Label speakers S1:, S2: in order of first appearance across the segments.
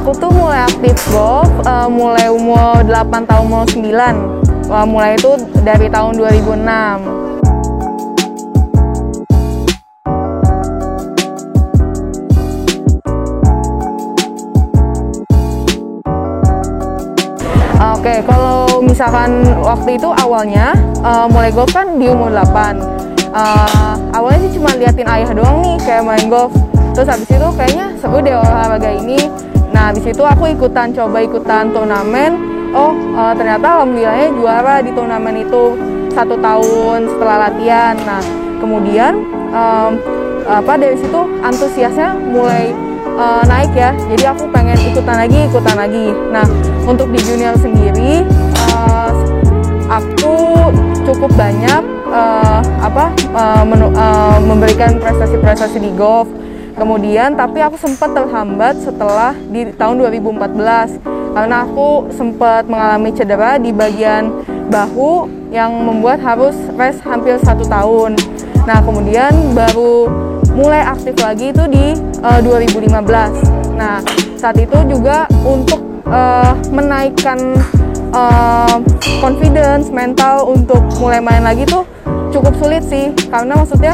S1: Aku tuh mulai aktif golf mulai umur 8 tahun mau 9. Mulai itu dari tahun 2006. Oke, kalau misalkan waktu itu awalnya mulai golf kan di umur 8. Awalnya sih cuma liatin ayah doang nih kayak main golf. Terus habis itu kayaknya seru deh olahraga ini. Nah, habis itu aku coba ikutan turnamen. Ternyata alhamdulillahnya juara di turnamen itu 1 tahun setelah latihan. Nah, kemudian dari situ antusiasnya mulai naik ya. Jadi aku pengen ikutan lagi. Nah, untuk di junior sendiri aku cukup banyak memberikan prestasi-prestasi di golf. Kemudian tapi aku sempat terhambat setelah di tahun 2014 karena aku sempat mengalami cedera di bagian bahu yang membuat harus rest hampir 1 tahun. Nah, kemudian baru mulai aktif lagi itu di 2015. Nah, saat itu juga untuk menaikkan confidence mental untuk mulai main lagi tuh cukup sulit sih, karena maksudnya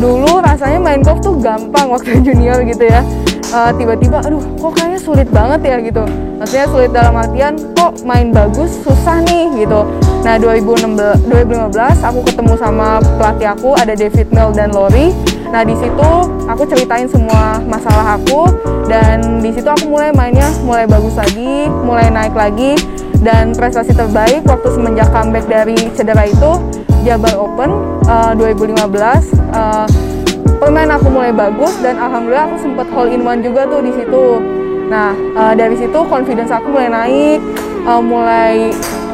S1: dulu rasanya main golf tuh gampang waktu junior gitu ya. Tiba-tiba aduh kok kayaknya sulit banget ya gitu. Maksudnya sulit dalam artian kok main bagus susah nih gitu. Nah, 2015 aku ketemu sama pelatih aku, ada David Mel dan Lori. Nah, di situ aku ceritain semua masalah aku, dan di situ aku mulai bagus lagi, mulai naik lagi, dan prestasi terbaik waktu semenjak comeback dari cedera itu Jabar Open 2015. Permainan aku mulai bagus dan alhamdulillah aku sempat hole in one juga tuh di situ. Nah, dari situ confidence aku mulai naik, mulai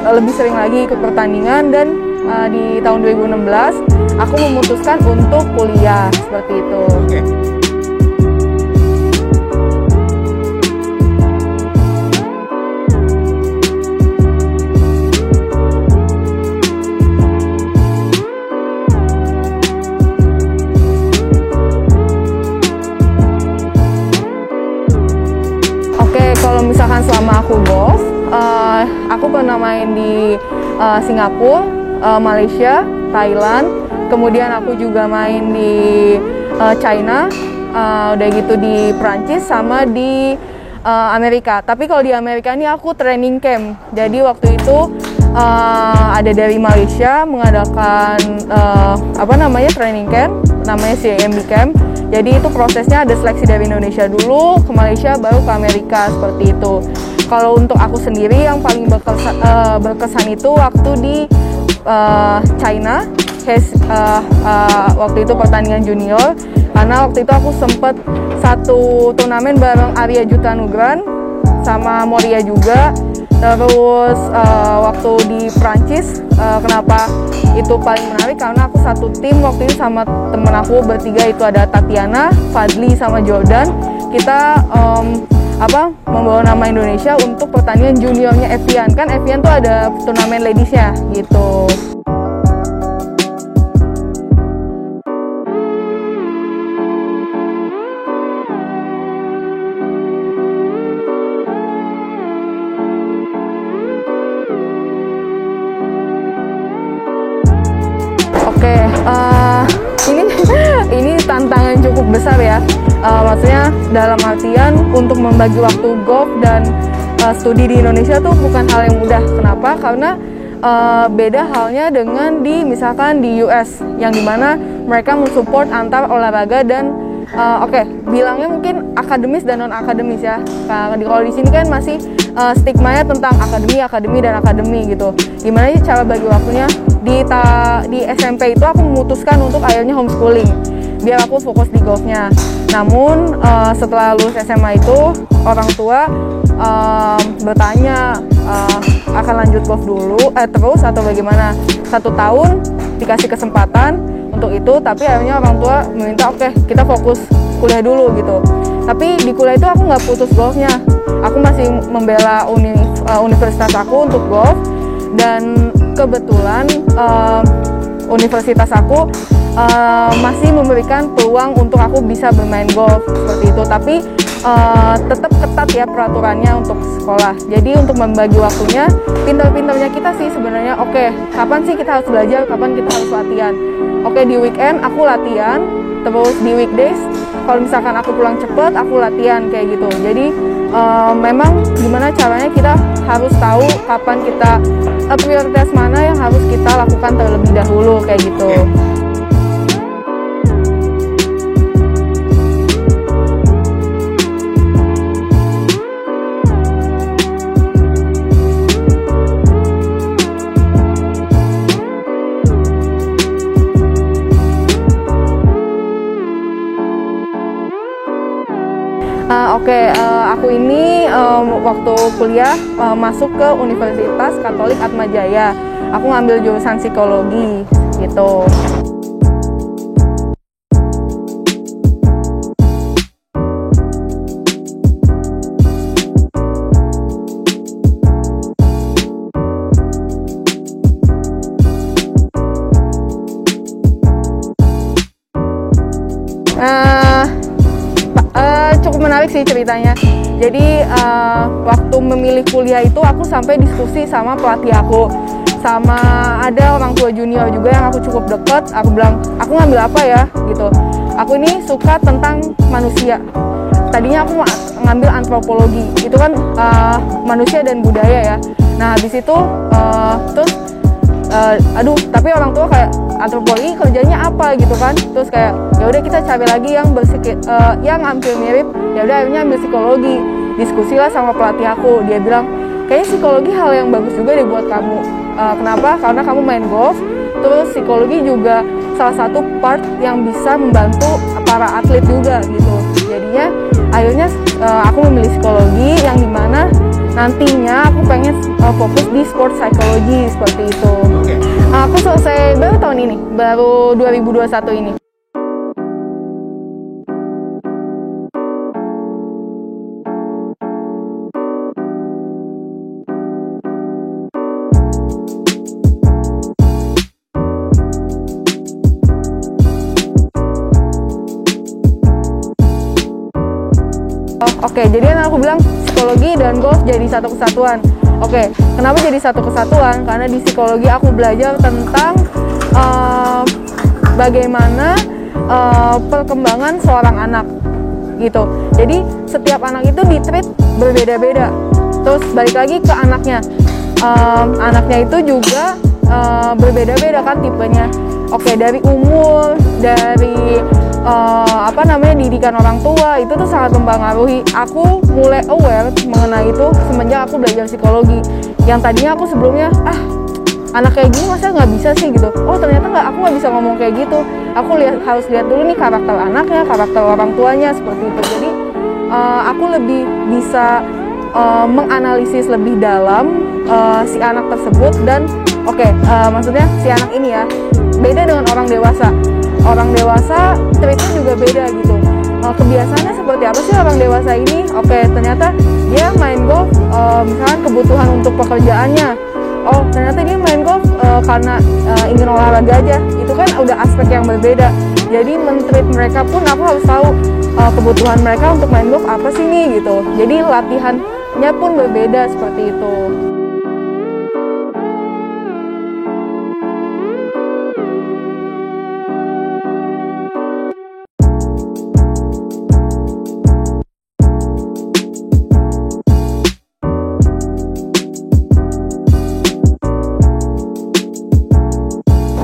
S1: lebih sering lagi ikut pertandingan, dan di tahun 2016 aku memutuskan untuk kuliah seperti itu. Kalau misalkan selama aku golf, aku pernah main di Singapura, Malaysia, Thailand, kemudian aku juga main di China, udah gitu di Prancis sama di Amerika. Tapi kalau di Amerika ini aku training camp. Jadi waktu itu ada dari Malaysia mengadakan training camp, namanya CAMB Camp. Jadi itu prosesnya ada seleksi dari Indonesia dulu ke Malaysia baru ke Amerika seperti itu. Kalau untuk aku sendiri yang paling berkesan itu waktu di China, waktu itu pertandingan junior, karena waktu itu aku sempat satu turnamen bareng Arya Jutanugran sama Moria juga. Terus waktu di Prancis, kenapa itu paling menarik? Karena aku satu tim waktu itu sama temen aku bertiga, itu ada Tatiana, Fadli, sama Jordan. Kita membawa nama Indonesia untuk pertandingan juniornya Evian. Kan Evian tuh ada turnamen ladiesnya gitu. Ini tantangan cukup besar ya. Maksudnya dalam artian untuk membagi waktu golf dan studi di Indonesia tuh bukan hal yang mudah. Kenapa? Karena beda halnya dengan misalkan di US, yang dimana mereka mensupport antar olahraga dan bilangnya mungkin akademis dan non akademis ya. Kalau di sini kan masih stigmanya tentang akademi dan akademi gitu. Gimana sih cara bagi waktunya? Di SMP itu aku memutuskan untuk akhirnya homeschooling biar aku fokus di golfnya. Namun setelah lulus SMA itu orang tua bertanya akan lanjut golf dulu terus atau bagaimana. 1 tahun dikasih kesempatan untuk itu, tapi akhirnya orang tua meminta kita fokus kuliah dulu gitu. Tapi di kuliah itu aku nggak putus golfnya, aku masih membela universitas aku untuk golf, dan kebetulan universitas aku masih memberikan peluang untuk aku bisa bermain golf seperti itu. Tapi tetap ketat ya peraturannya untuk sekolah. Jadi untuk membagi waktunya, pintar-pintarnya kita sih sebenarnya, oke, kapan sih kita harus belajar, kapan kita harus latihan. Oke, di weekend aku latihan, terus di weekdays kalau misalkan aku pulang cepet, aku latihan kayak gitu. Jadi memang gimana caranya kita harus tahu kapan kita prioritas mana yang harus kita lakukan terlebih dahulu kayak gitu. Aku ini waktu kuliah masuk ke Universitas Katolik Atmajaya. Aku ngambil jurusan psikologi gitu. Cukup menarik sih ceritanya. Jadi waktu memilih kuliah itu aku sampai diskusi sama pelatih aku, sama ada orang tua junior juga yang aku cukup deket. Aku bilang, aku ngambil apa ya gitu. Aku ini suka tentang manusia. Tadinya aku ngambil antropologi, itu kan manusia dan budaya ya. Nah habis itu terus tapi orang tua kayak, antropologi kerjanya apa gitu kan. Terus kayak ya udah kita cari lagi yang hampir mirip. Ya udah akhirnya ambil psikologi. Diskusilah sama pelatih aku, dia bilang kayaknya psikologi hal yang bagus juga deh buat kamu. Kenapa? Karena kamu main golf. Terus psikologi juga salah satu part yang bisa membantu para atlet juga gitu. Jadinya akhirnya aku memilih psikologi yang dimana nantinya aku pengen fokus di sport psychology seperti itu. Aku selesai baru tahun ini, baru 2021 ini. Oke, jadi kan aku bilang psikologi dan golf jadi satu kesatuan. Oke, kenapa jadi satu kesatuan? Karena di psikologi aku belajar tentang bagaimana perkembangan seorang anak gitu. Jadi setiap anak itu di-treat berbeda-beda. Terus balik lagi ke anaknya. Anaknya itu juga berbeda-beda kan tipenya. Oke, dari umur, dari didikan orang tua, itu tuh sangat mempengaruhi. Aku mulai aware mengenai itu semenjak aku belajar psikologi. Yang tadinya aku sebelumnya, anak kayak gini masa nggak bisa sih gitu. Oh ternyata aku nggak bisa ngomong kayak gitu. Aku harus lihat dulu nih karakter anaknya, karakter orang tuanya seperti itu. Jadi aku lebih bisa menganalisis lebih dalam si anak tersebut dan maksudnya si anak ini ya beda dengan orang dewasa. Orang dewasa treatnya juga beda gitu. Kebiasaannya seperti apa sih orang dewasa ini? Ternyata dia main golf misalkan kebutuhan untuk pekerjaannya. Oh ternyata dia main golf karena ingin olahraga aja. Itu kan udah aspek yang berbeda. Jadi men-treat mereka pun aku harus tahu kebutuhan mereka untuk main golf apa sih nih gitu. Jadi latihannya pun berbeda seperti itu.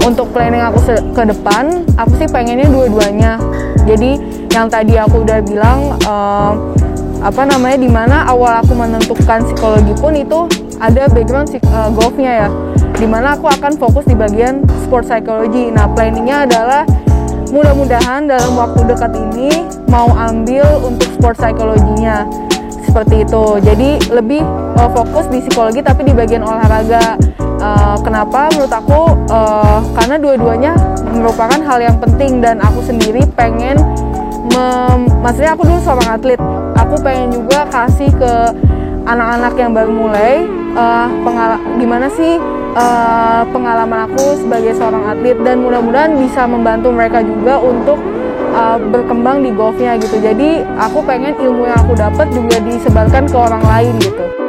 S1: Untuk planning aku ke depan, aku sih pengennya dua-duanya. Jadi yang tadi aku udah bilang, dimana awal aku menentukan psikologi pun itu ada background golfnya ya. Dimana aku akan fokus di bagian sport psychology. Nah planningnya adalah mudah-mudahan dalam waktu dekat ini mau ambil untuk sport psychology-nya. Seperti itu. Jadi lebih fokus di psikologi tapi di bagian olahraga. Kenapa? Menurut aku karena dua-duanya merupakan hal yang penting dan aku sendiri pengen maksudnya aku dulu seorang atlet, aku pengen juga kasih ke anak-anak yang baru mulai gimana sih pengalaman aku sebagai seorang atlet dan mudah-mudahan bisa membantu mereka juga untuk berkembang di golfnya gitu. Jadi aku pengen ilmu yang aku dapat juga disebarkan ke orang lain gitu.